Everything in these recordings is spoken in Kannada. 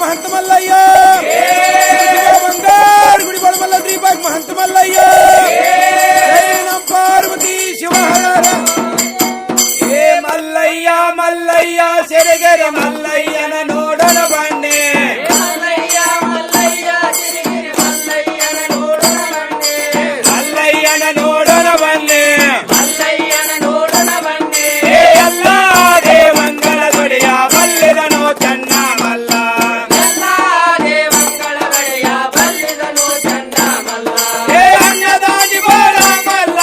महंत मल्लಯ್ಯ ಬಂಗಾರ ಗುಡಿ ಬಡಮಲ್ಲ ಶ್ರೀಪಾಕ್ महंत ಮಲ್ಲಯ್ಯ ನಮ್ಮ ಪಾರ್ವತಿ ಶಿವಹರ ಏ ಮಲ್ಲಯ್ಯ ಮಲ್ಲಯ್ಯ ಸೆರಗೆರೆ ಮಲ್ಲಯ್ಯನ ನೋಡನ ಬನ್ನಿ ಮಲ್ಲಯ್ಯ ಮಲ್ಲಯ್ಯ ಸೆರಗೆರೆ ಮಲ್ಲಯ್ಯನ ನೋಡನ ಬನ್ನಿ ಮಲ್ಲಯ್ಯನ ನೋಡನ ಬನ್ನಿ ಮಲ್ಲಯ್ಯನ ನೋಡನ ಬನ್ನಿ ಎಲ್ಲ ದೇವಂಗಳ ದೊಡೆಯ ಬಲ್ಲಿದನೋ ಚೆನ್ನ ಮಲ್ಲ ಎಲ್ಲ ದೇವಂಗಳ ದೊಡೆಯ ಬಲ್ಲಿದನೋ ಚೆನ್ನ ಮಲ್ಲ ಏ ಅನ್ನದಾನಿ ಬೋಳ ಮಲ್ಲ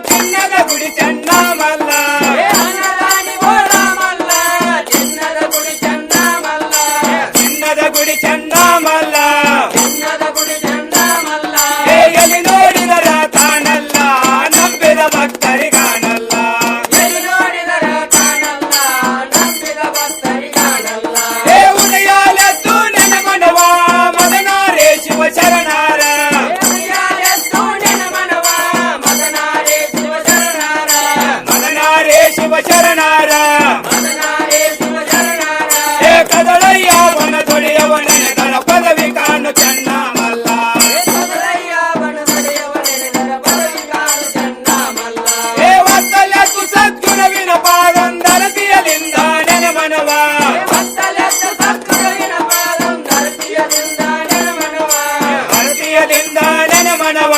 ಚಿನ್ನದ ಗುಡಿ ಚೆನ್ನ ಮಲ್ಲ ಏ ಅನ್ನದಾನಿ ಬೋಳ ಮಲ್ಲ ಚಿನ್ನದ ಗುಡಿ ಚೆನ್ನ ಮಲ್ಲ ಚಿನ್ನದ ಗುಡಿ ಚೆನ್ನ ಮಲ್ಲ ಚಿನ್ನದ ಗುಡಿ ಚೆನ್ನ ಮಲ್ಲ ಏ ಎಲ್ಲಿ ನೋಡಿದರ ತಾನಲ್ಲ ನಂಬಿದ ಭಕ್ತರಿಗಾನಲ್ಲ ಎಲ್ಲಿ ನೋಡಿದರ ತಾನಲ್ಲ ನಂಬಿದ ಭಕ್ತರಿಗಾನಲ್ಲ ಏ ಉದಯಾಲೆದ್ದು ನೆನಮನವ ಮದನಾರೇ ಶಿವ ಶರಣಾರ ಉದಯಾಲೆದ್ದು ನೆನಮನವ ಮದನಾರೇ ಶಿವ ಶರಣಾರ ಮದನಾರೇ ಶಿವ ಶರಣಾರ ಮದನಾರೇ ಶಿವ ಶರಣಾರ ಏ ಕದಳಯ್ಯ ವನ ದೊಡೆಯವ ನೆನೆದರ ಪದವಿ ಕಾಣು ಚೆನ್ನ ಮಲ್ಲ ಕದಳಯ್ಯ ವನ ದೊಡೆಯವ ನೆನೆದರ ಪದವಿ ಕಾಣು ಚೆನ್ನ ಮಲ್ಲ ಏ ಒತ್ತಲೆತ್ತು ಸದ್ಗುಣವಿನ ಪಾದೊಂದರತಿಯಲಿಂದ ನೆನಮನವ ಒತ್ತಲೆತ್ತು ಸದ್ಗುಣವಿನ ಪಾದೊಂದರತಿಯಲಿಂದ ನೆನಮನವ ಅರತಿಯಲಿಂದ ನೆನಮನವ